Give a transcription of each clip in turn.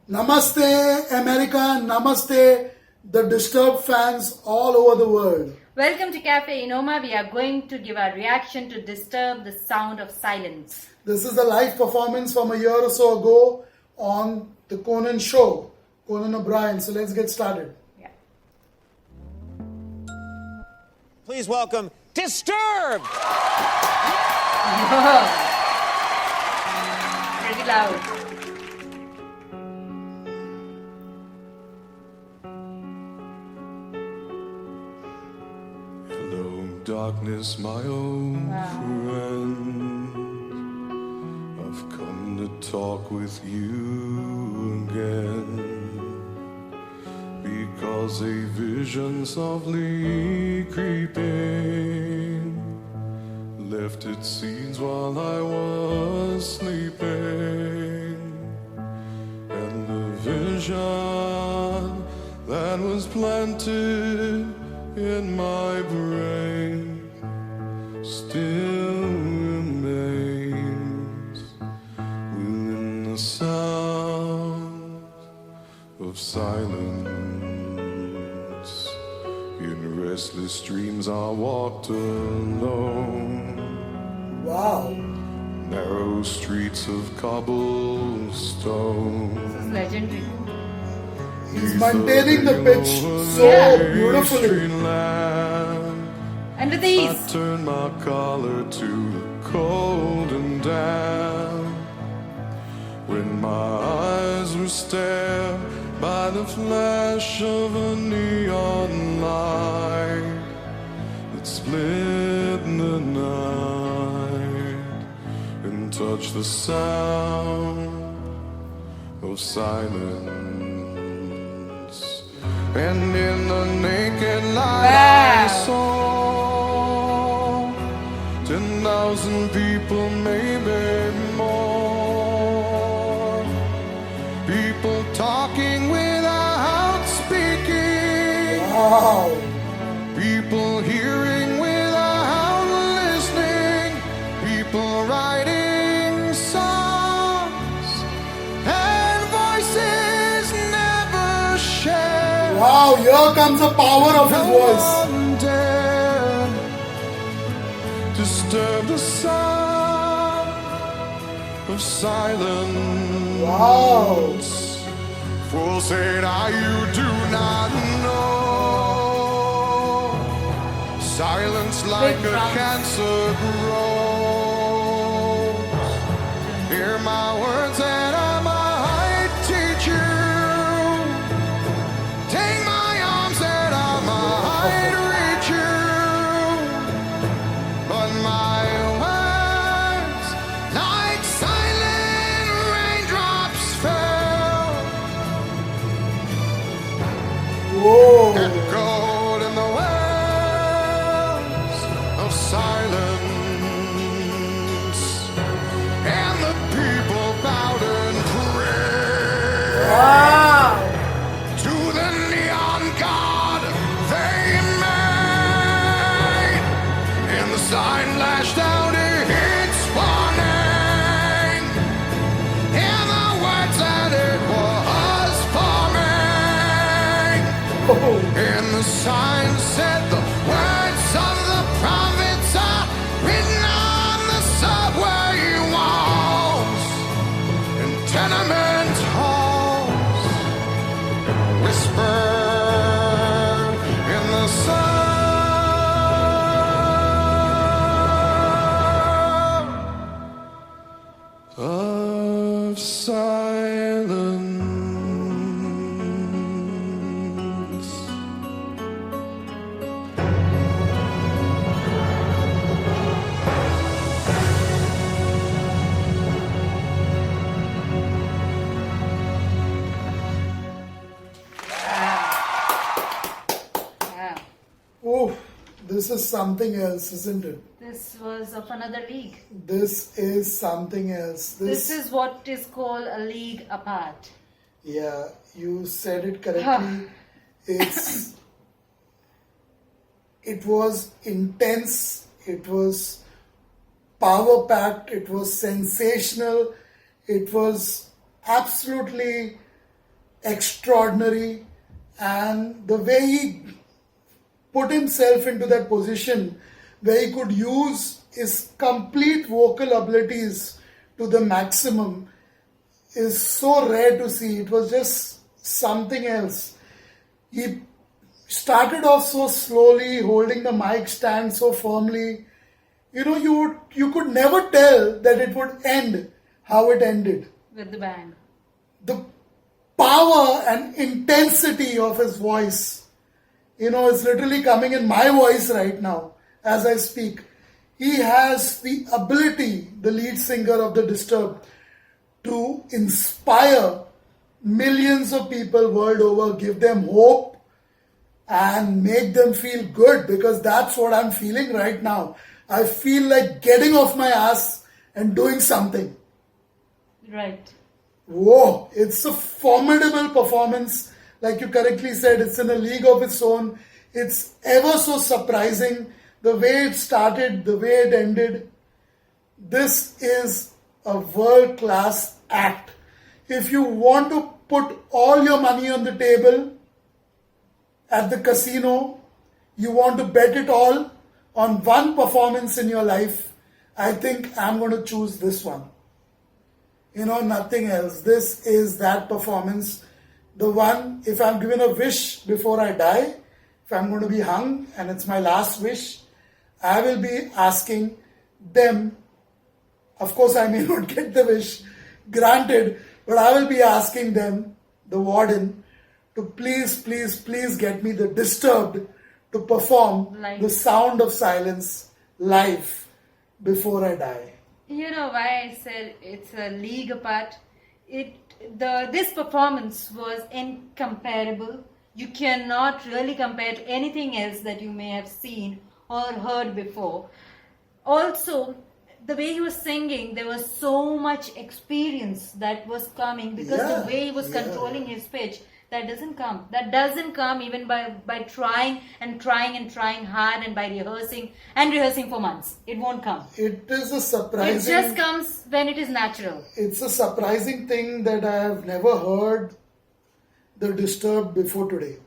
Namaste, America. Namaste, the Disturbed fans all over the world. Welcome to CAFE ENOMA. We are going to give our reaction to Disturb the Sound of Silence. This is a live performance from a year or so ago on the Conan show, Conan O'Brien. So let's get started. Yeah. Please welcome Disturbed! Pretty loud. Hello, darkness, my old friend. I've come to talk with you again, because a vision softly creeping left its seeds while I was sleeping, and the vision that was planted in my brain still remains within the sound of silence. In restless dreams I walked alone, Wow. narrow streets of cobblestone. This is legendary. He's maintaining the pitch so Yeah. beautifully. And with I ease. turned my collar to the cold and damp when my eyes were stared by the flash of a neon light that split the night and touched the sound of silence. And in the naked light I saw 10,000 people, maybe more. People talking without speaking. Wow. People hearing without listening. People writing songs and voices never shared. Wow, here comes the power of his voice. one dared disturb the sound of silence. Wow. Fool said I, you do not know. Silence like Big a drums. cancer grows. Hear my words and I might teach you. Take my arms and I might reach you. But my words, like silent raindrops, fell, Whoa. echoed in the wells of silence, and the people bowed and prayed. Wow. To the neon god they made, and the sign lashed out its warning, and the words that it was forming, and the sign said the words of the prophets are written on the subway walls and tenement halls, whisper in the sound of silence. Yeah. Oh, this is something else, isn't it? This was of another league. This is something else. This is what is called a league apart. Yeah, you said it correctly. It was intense, it was power packed, it was sensational, it was absolutely extraordinary, and the way he put himself into that position where he could use his complete vocal abilities to the maximum is so rare to see. It was just something else. He started off so slowly, holding the mic stand so firmly. You could never tell that it would end how it ended. With the band. The power and intensity of his voice, is literally coming in my voice right now as I speak. He has the ability, the lead singer of the Disturbed, to inspire millions of people world over, give them hope and make them feel good, because that's what I'm feeling right now. I feel like getting off my ass and doing something. Right. Whoa, it's a formidable performance. Like you correctly said, it's in a league of its own. It's ever so surprising the way it started, the way it ended. This is a world-class act. If you want to put all your money on the table at the casino, you want to bet it all on one performance in your life, I think I'm going to choose this one. Nothing else. This is that performance. The one, if I'm given a wish before I die, if I'm going to be hung and it's my last wish, I will be asking them. Of course, I may not get the wish granted, but I will be asking them, the warden, to please get me the Disturbed to perform Live. the Sound of Silence live before I die. You know why I said it's a league apart? This performance was incomparable. You cannot really compare to anything else that you may have seen or heard before. Also, the way he was singing, there was so much experience that was coming, because the way he was controlling his pitch, that doesn't come. That doesn't come even by trying hard, and by rehearsing for months. It won't come. It is a surprising... It just comes when it is natural. It's a surprising thing that I have never heard the Disturbed before today.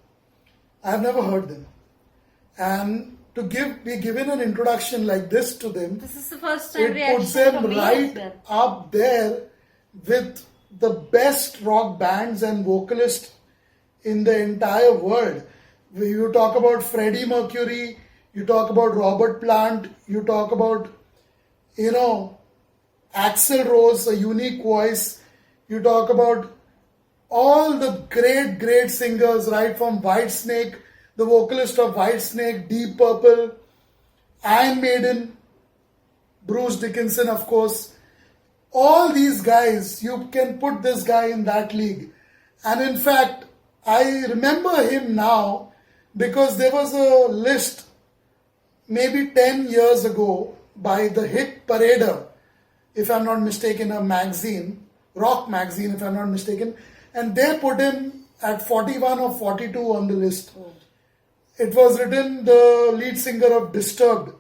I have never heard them. And to be given an introduction like this to them, This is the first time it reaction puts them from me right as well. up there with the best rock bands and vocalists in the entire world. You talk about Freddie Mercury, you talk about Robert Plant, you talk about, Axl Rose, a unique voice. You talk about all the great singers, right from Whitesnake, the vocalist of Whitesnake, Deep Purple, Iron Maiden, Bruce Dickinson, of course. All these guys, you can put this guy in that league. And in fact, I remember him now because there was a list maybe 10 years ago by the Hit Parader, if I'm not mistaken, a magazine, rock magazine, if I'm not mistaken, and they put him at 41 or 42 on the list. It was written the lead singer of Disturbed.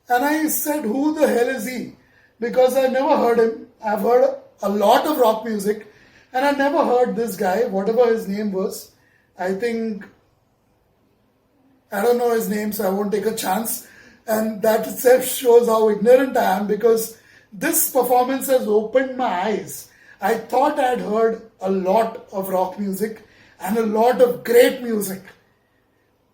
And I said, who the hell is he? Because I never heard him. I've heard a lot of rock music, and I never heard this guy, whatever his name was. I don't know his name, so I won't take a chance. And that itself shows how ignorant I am, because this performance has opened my eyes. I thought I'd heard a lot of rock music and a lot of great music.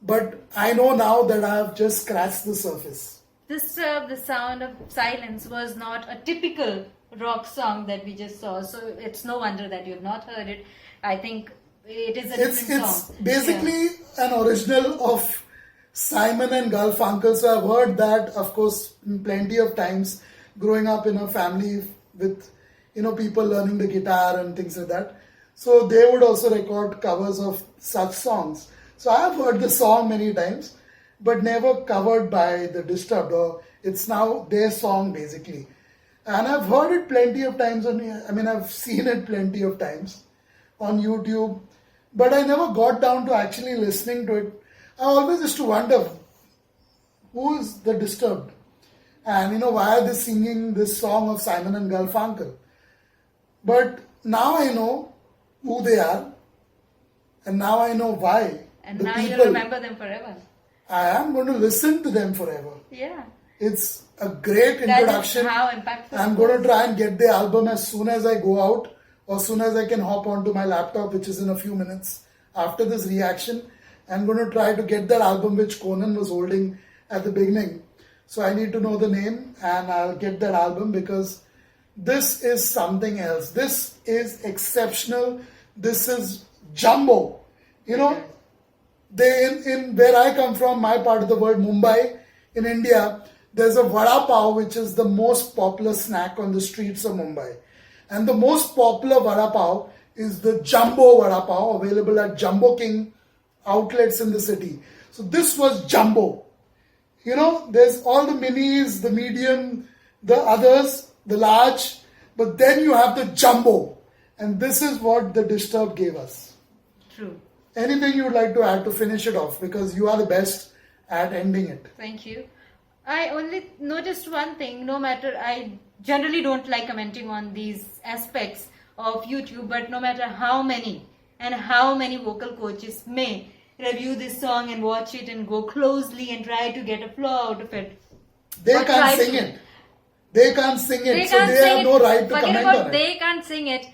But I know now that I have just scratched the surface. Disturb, the Sound of Silence was not a typical rock song that we just saw. So it's no wonder that you have not heard it. I think it is a different song. It's basically an original of Simon and Garfunkel. So I've heard that, of course, plenty of times growing up in a family with, people learning the guitar and things like that. So they would also record covers of such songs. So I have heard the song many times, but never covered by the Disturbed, or it's now their song basically. And I've heard it plenty of times I've seen it plenty of times on YouTube, but I never got down to actually listening to it. I always used to wonder, who is the Disturbed? And why are they singing this song of Simon and Garfunkel? But now I know who they are. And now I know why. And the now people, you'll remember them forever. I am going to listen to them forever. Yeah. It's a great That introduction. is how impactful I'm it going to was. try and get the album as soon as I go out, or as soon as I can hop onto my laptop, which is in a few minutes after this reaction. I'm going to try to get that album which Conan was holding at the beginning. So I need to know the name, and I'll get that album, because this is something else. This is exceptional. This is jumbo. You know, in where I come from, my part of the world, Mumbai, in India, there's a vada pav, which is the most popular snack on the streets of Mumbai. And the most popular vada pav is the jumbo vada pav, available at Jumbo King outlets in the city. So this was jumbo. You know, there's all the minis, the medium, the others, the large, but then you have the jumbo. And this is what the Disturbed gave us. True. Anything you would like to add to finish it off, because you are the best at ending it. Thank you. I only noticed one thing. No matter, I generally don't like commenting on these aspects of YouTube, but no matter how many vocal coaches may review this song and watch it and go closely and try to get a flaw out of it, They or can't try sing to- it. They can't sing it, They so can't they sing have it. no right to Forget comment about on it. they can't sing it.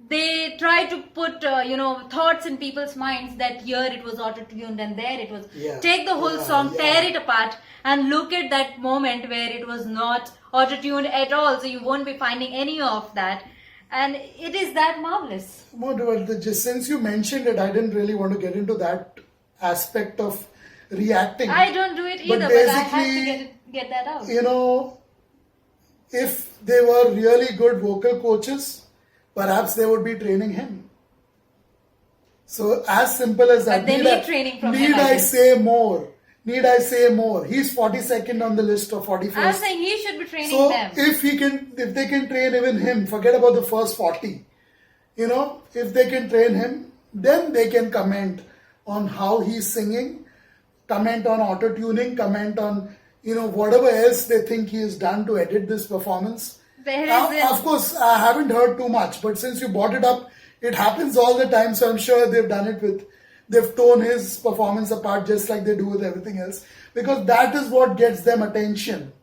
They try to put thoughts in people's minds that here it was auto-tuned and there it was. Yeah. Take the whole Yeah, song, yeah. tear it apart, and look at that moment where it was not auto-tuned at all. So you won't be finding any of that, and it is that marvelous. Just since you mentioned it, I didn't really want to get into that aspect of reacting. I don't do it But either, but I have to basically, get that out. you know, if they were really good vocal coaches, perhaps they would be training him. So as simple as that. But they need training from him, Need I I guess. say more? Need I say more? He's 42nd on the list of 41st. I'm saying he should be training So them. if they can train even him, forget about the first 40. You know, if they can train him, then they can comment on how he's singing, comment on auto-tuning, comment on, whatever else they think he has done to edit this performance. There is Of course, I haven't heard too much, but since you brought it up, it happens all the time, so I'm sure they've done it they've torn his performance apart just like they do with everything else, because that is what gets them attention.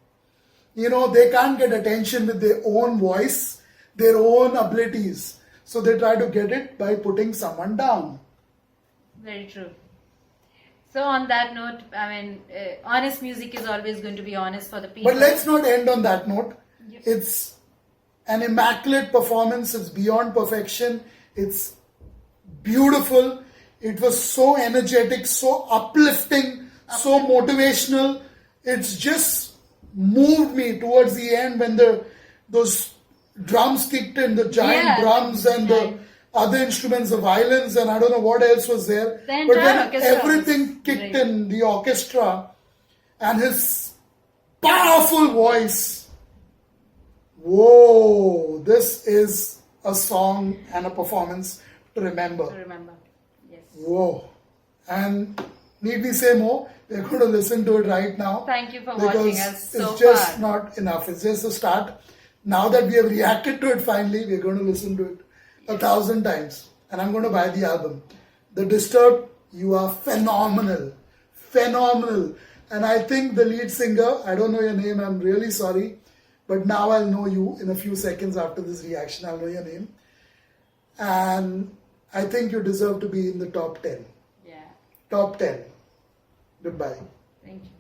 They can't get attention with their own voice, their own abilities. So they try to get it by putting someone down. Very true. So on that note, honest music is always going to be honest for the people. But let's not end on that note. Yep. It's an immaculate performance. It's beyond perfection. It's beautiful. It was so energetic, so uplifting, so motivational. It's just moved me towards the end when those drums kicked in, the giant drums and the other instruments, the violins, and I don't know what else was there. The But entire when orchestra everything was kicked great. in, the orchestra and his powerful voice. Whoa, this is a song and a performance to remember. To remember. Yes. Whoa. And need we say more? We're going to listen to it right now. Thank you for because watching us so it's just far. not enough. It's just a start. Now that we have reacted to it finally, we're going to listen to it 1,000 times. And I'm going to buy the album. The Disturbed, you are phenomenal. Phenomenal. And I think the lead singer, I don't know your name, I'm really sorry. But now I'll know you in a few seconds after this reaction. I'll know your name. And I think you deserve to be in the top 10. Yeah. Top 10. Goodbye. Thank you.